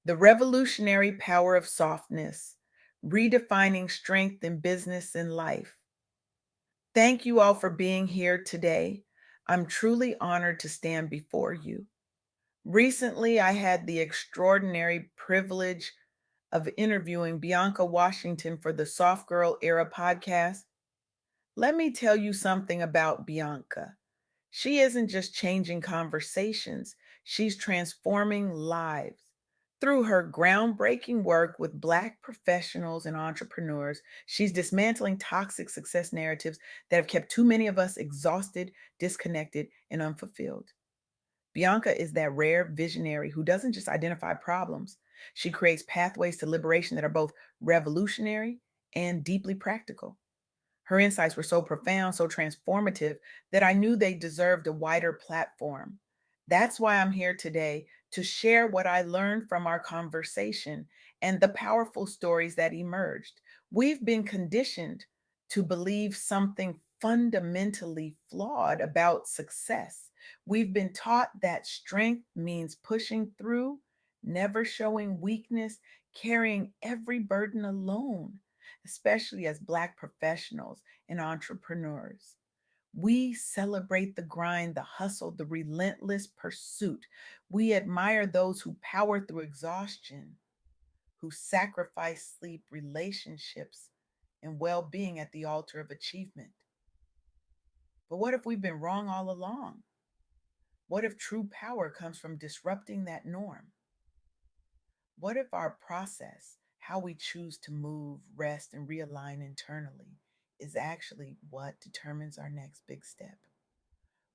The revolutionary power of softness, redefining strength in business and life. Thank you all for being here today. I'm truly honored to stand before you. Recently, I had the extraordinary privilege of interviewing Bianca Washington for the Soft Girl Era podcast. Let me tell you something about Bianca. She isn't just changing conversations, she's transforming lives. Through her groundbreaking work with Black professionals and entrepreneurs, she's dismantling toxic success narratives that have kept too many of us exhausted, disconnected, and unfulfilled. Bianca is that rare visionary who doesn't just identify problems, she creates pathways to liberation that are both revolutionary and deeply practical. Her insights were so profound, so transformative, that I knew they deserved a wider platform. That's why I'm here today to share what I learned from our conversation and the powerful stories that emerged. We've been conditioned to believe something fundamentally flawed about success. We've been taught that strength means pushing through, never showing weakness, carrying every burden alone, especially as Black professionals and entrepreneurs. We celebrate the grind, the hustle, the relentless pursuit. We admire those who power through exhaustion, who sacrifice sleep, relationships, and well being at the altar of achievement. But what if we've been wrong all along? What if true power comes from disrupting that norm? What if our process, how we choose to move, rest, and realign internally, is actually what determines our next big step?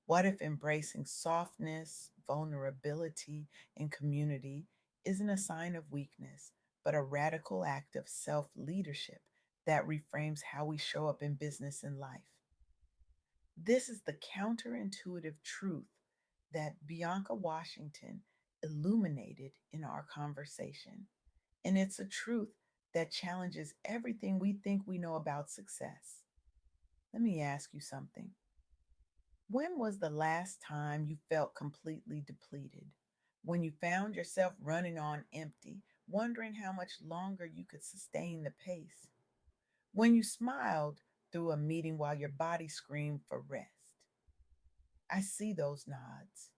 What if embracing softness, vulnerability, and community isn't a sign of weakness, but a radical act of self leadership that reframes how we show up in business and life? This is the counterintuitive truth that Bianca Washington illuminated in our conversation. And it's a truth that challenges everything we think we know about success. Let me ask you something. When was the last time you felt completely depleted? When you found yourself running on empty, wondering how much longer you could sustain the pace? When you smiled through a meeting while your body screamed for rest? I see those nods.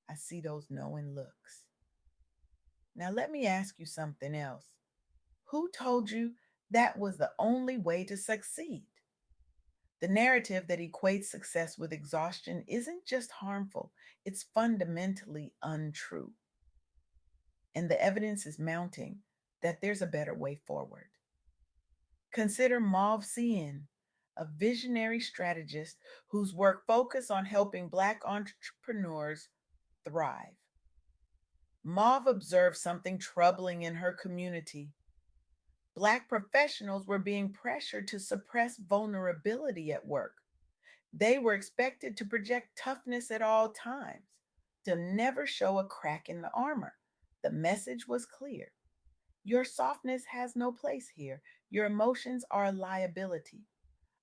I see those knowing looks. Now, let me ask you something else. Who told you that was the only way to succeed? The narrative that equates success with exhaustion isn't just harmful, it's fundamentally untrue. And the evidence is mounting that there's a better way forward. Consider Mauve Cien, a visionary strategist whose work focused on helping Black entrepreneurs thrive. Mauve observed something troubling in her community. Black professionals were being pressured to suppress vulnerability at work. They were expected to project toughness at all times, to never show a crack in the armor. The message was clear: your softness has no place here. Your emotions are a liability.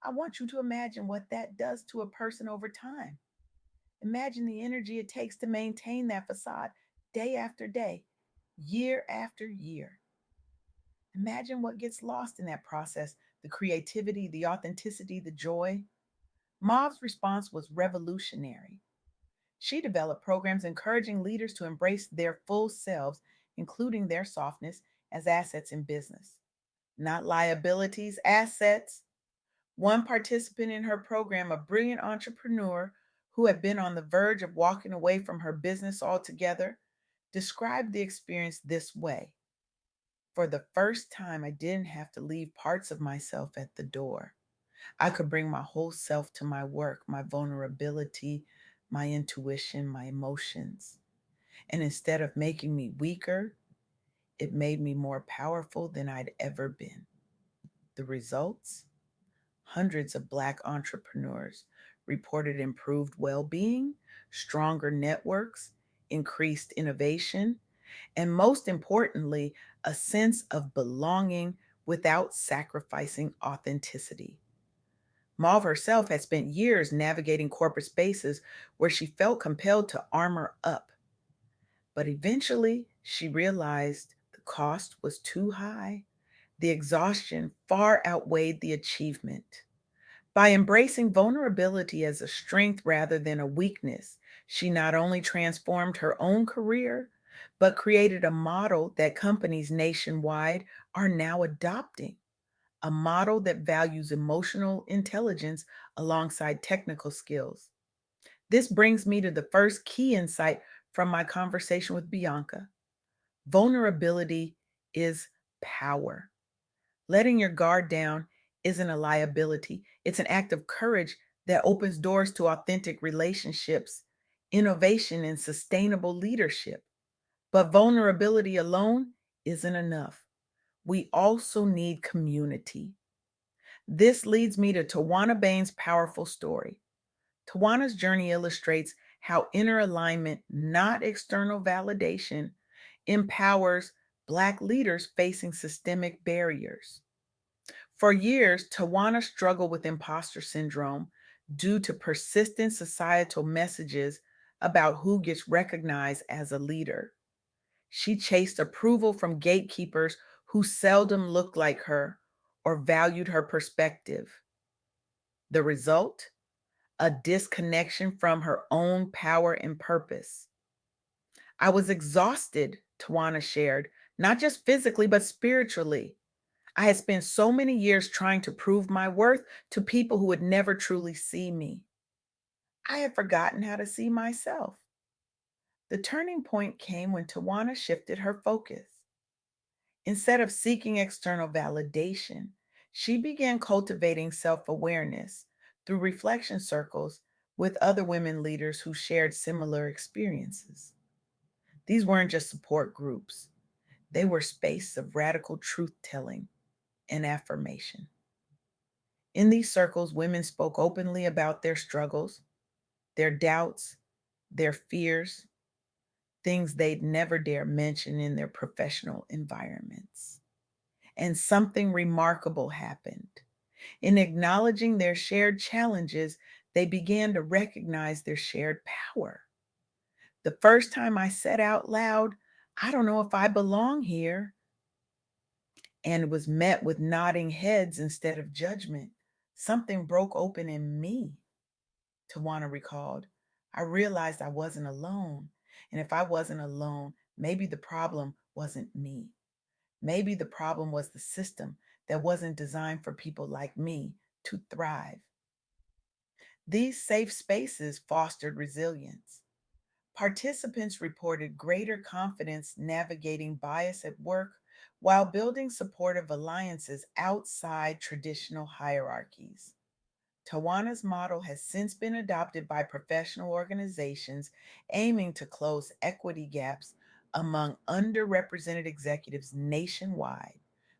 I want you to imagine what that does to a person over time. Imagine the energy it takes to maintain that facade day after day, year after year. Imagine what gets lost in that process: the creativity, the authenticity, the joy. Mauve's response was revolutionary. She developed programs encouraging leaders to embrace their full selves, including their softness, as assets in business. Not liabilities, assets. One participant in her program, a brilliant entrepreneur who had been on the verge of walking away from her business altogether, described the experience this way: for the first time, I didn't have to leave parts of myself at the door. I could bring my whole self to my work, my vulnerability, my intuition, my emotions. And instead of making me weaker, it made me more powerful than I'd ever been. The results? Hundreds of Black entrepreneurs reported improved well being, stronger networks, increased innovation, and most importantly, a sense of belonging without sacrificing authenticity. Mauve herself had spent years navigating corporate spaces where she felt compelled to armor up. But eventually, She realized the cost was too high. The exhaustion far outweighed the achievement. By embracing vulnerability as a strength rather than a weakness, she not only transformed her own career, but created a model that companies nationwide are now adopting, a model that values emotional intelligence alongside technical skills. This brings me to the first key insight from my conversation with Bianca. Vulnerability is power. Letting your guard down isn't a liability, it's an act of courage that opens doors to authentic relationships, innovation, and sustainable leadership. But vulnerability alone isn't enough. We also need community. This leads me to Tawana Bain's powerful story. Tawana's journey illustrates how inner alignment, not external validation, empowers Black leaders facing systemic barriers. For years, Tawana struggled with imposter syndrome due to persistent societal messages about who gets recognized as a leader. She chased approval from gatekeepers who seldom looked like her or valued her perspective. The result? A disconnection from her own power and purpose. I was exhausted, Tawana shared, not just physically, but spiritually. I had spent so many years trying to prove my worth to people who would never truly see me. I had forgotten how to see myself. The turning point came when Tawana shifted her focus. Instead of seeking external validation, she began cultivating self awareness through reflection circles with other women leaders who shared similar experiences. These weren't just support groups, they were spaces of radical truth telling and affirmation. In these circles, women spoke openly about their struggles, their doubts, their fears, things they'd never dare mention in their professional environments. And something remarkable happened. In acknowledging their shared challenges, they began to recognize their shared power. The first time I said out loud, I don't know if I belong here, and was met with nodding heads instead of judgment, something broke open in me, Tawana recalled. I realized I wasn't alone. And if I wasn't alone, maybe the problem wasn't me. Maybe the problem was the system that wasn't designed for people like me to thrive. These safe spaces fostered resilience. Participants reported greater confidence navigating bias at work while building supportive alliances outside traditional hierarchies. Tawana's model has since been adopted by professional organizations aiming to close equity gaps among underrepresented executives nationwide.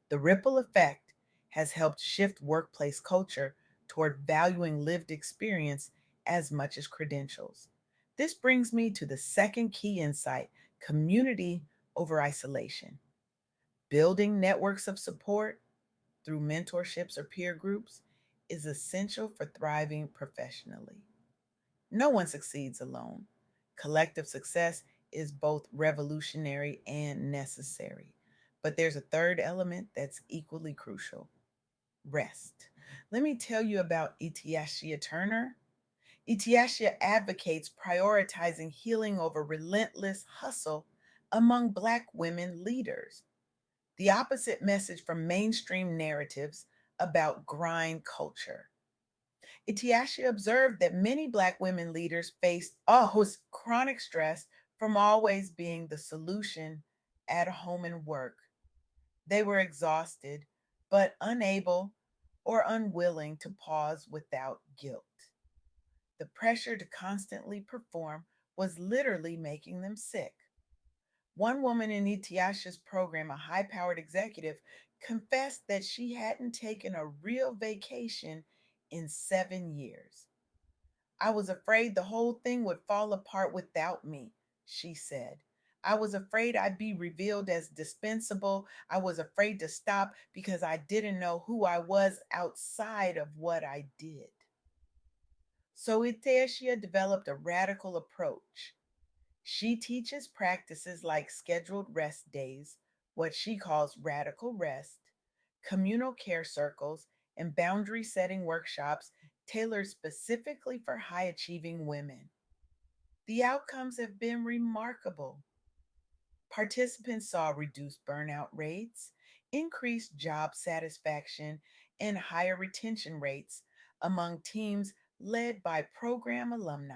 The ripple effect has helped shift workplace culture toward valuing lived experience as much as credentials. This brings me to the second key insight: community over isolation. Building networks of support through mentorships or peer groups is essential for thriving professionally. No one succeeds alone. Collective success is both revolutionary and necessary. But there's a third element that's equally crucial: rest. Let me tell you about Etiashia Turner. Etiashia advocates prioritizing healing over relentless hustle among Black women leaders, the opposite message from mainstream narratives about grind culture. Itiashi observed that many Black women leaders faced chronic stress from always being the solution at home and work. They were exhausted, but unable or unwilling to pause without guilt. The pressure to constantly perform was literally making them sick. One woman in Itiasha's program, a high powered executive, confessed that she hadn't taken a real vacation in 7 years. I was afraid the whole thing would fall apart without me, she said. I was afraid I'd be revealed as dispensable. I was afraid to stop because I didn't know who I was outside of what I did. So Itasia developed a radical approach. She teaches practices like scheduled rest days, what she calls radical rest, communal care circles, and boundary setting workshops tailored specifically for high achieving women. The outcomes have been remarkable. Participants saw reduced burnout rates, increased job satisfaction, and higher retention rates among teams led by program alumni.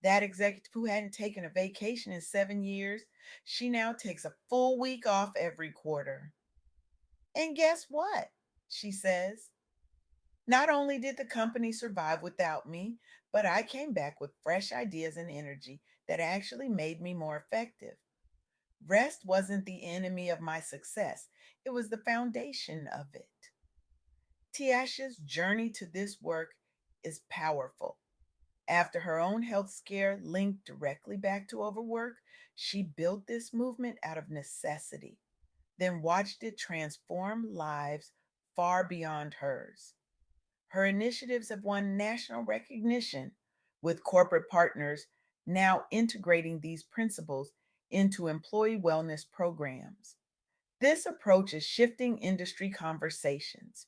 That executive who hadn't taken a vacation in 7 years, she now takes a full week off every quarter. And guess what? She says, not only did the company survive without me, but I came back with fresh ideas and energy that actually made me more effective. Rest wasn't the enemy of my success, it was the foundation of it. Tiasha's journey to this work is powerful. After her own health scare linked directly back to overwork, she built this movement out of necessity, then watched it transform lives far beyond hers. Her initiatives have won national recognition, with corporate partners now integrating these principles into employee wellness programs. This approach is shifting industry conversations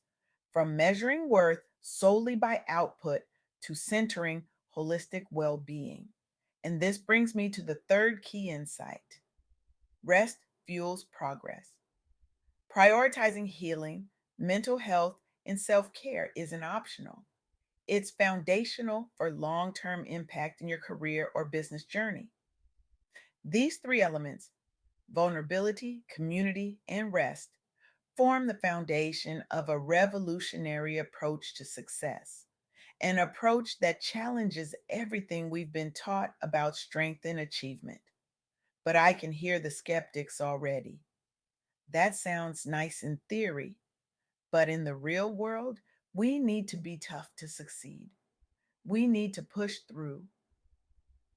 from measuring worth solely by output to centering holistic well being. And this brings me to the third key insight: rest fuels progress. Prioritizing healing, mental health, and self care isn't optional. It's foundational for long term impact in your career or business journey. These three elements, vulnerability, community, and rest, form the foundation of a revolutionary approach to success, an approach that challenges everything we've been taught about strength and achievement. But I can hear the skeptics already. That sounds nice in theory, but in the real world, we need to be tough to succeed. We need to push through.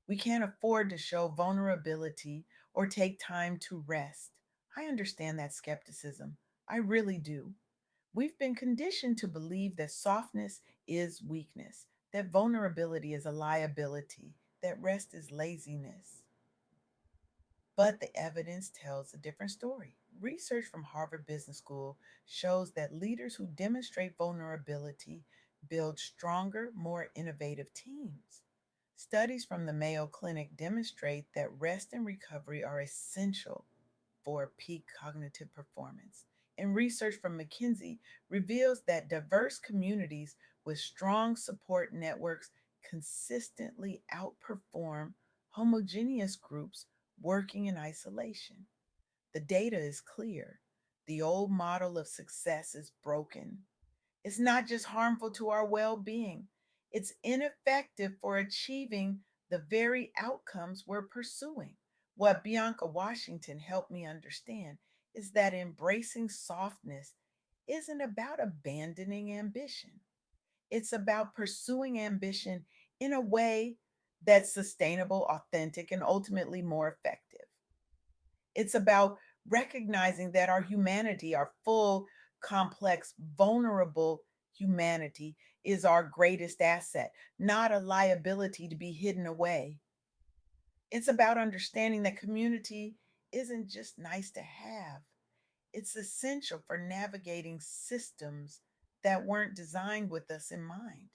We can't afford to show vulnerability or take time to rest. I understand that skepticism. I really do. We've been conditioned to believe that softness is weakness, that vulnerability is a liability, that rest is laziness. But the evidence tells a different story. Research from Harvard Business School shows that leaders who demonstrate vulnerability build stronger, more innovative teams. Studies from the Mayo Clinic demonstrate that rest and recovery are essential for peak cognitive performance. And research from McKinsey reveals that diverse communities with strong support networks consistently outperform homogeneous groups working in isolation. The data is clear. The old model of success is broken. It's not just harmful to our well being, it's ineffective for achieving the very outcomes we're pursuing. What Bianca Washington helped me understand is that embracing softness isn't about abandoning ambition, it's about pursuing ambition in a way that's sustainable, authentic, and ultimately more effective. It's about recognizing that our humanity, our full, complex, vulnerable humanity, is our greatest asset, not a liability to be hidden away. It's about understanding that community isn't just nice to have, it's essential for navigating systems that weren't designed with us in mind.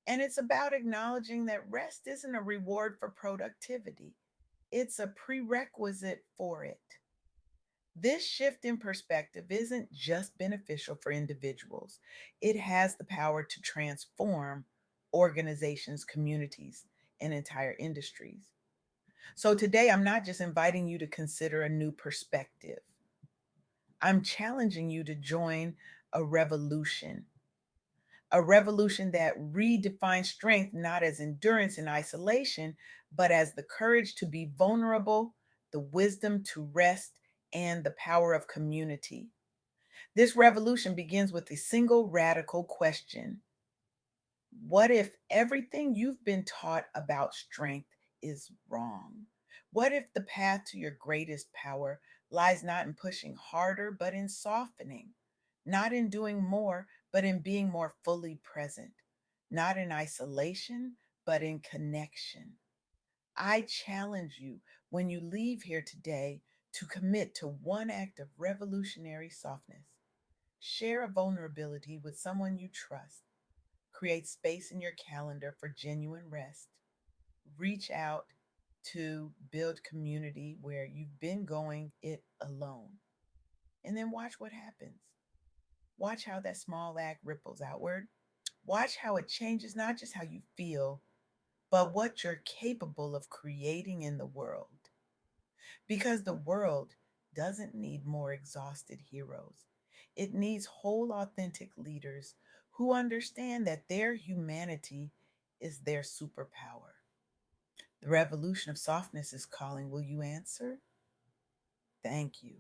And it's about acknowledging that rest isn't a reward for productivity, it's a prerequisite for it. This shift in perspective isn't just beneficial for individuals, it has the power to transform organizations, communities, and entire industries. So today, I'm not just inviting you to consider a new perspective, I'm challenging you to join a revolution. A revolution that redefines strength not as endurance in isolation, but as the courage to be vulnerable, the wisdom to rest, and the power of community. This revolution begins with a single radical question: what if everything you've been taught about strength is wrong? What if the path to your greatest power lies not in pushing harder, but in softening? Not in doing more, but in being more fully present? Not in isolation, but in connection? I challenge you when you leave here today to commit to one act of revolutionary softness. Share a vulnerability with someone you trust. Create space in your calendar for genuine rest. Reach out to build community where you've been going it alone. And then watch what happens. Watch how that small act ripples outward. Watch how it changes not just how you feel, but what you're capable of creating in the world. Because the world doesn't need more exhausted heroes. It needs whole, authentic leaders who understand that their humanity is their superpower. The revolution of softness is calling. Will you answer? Thank you.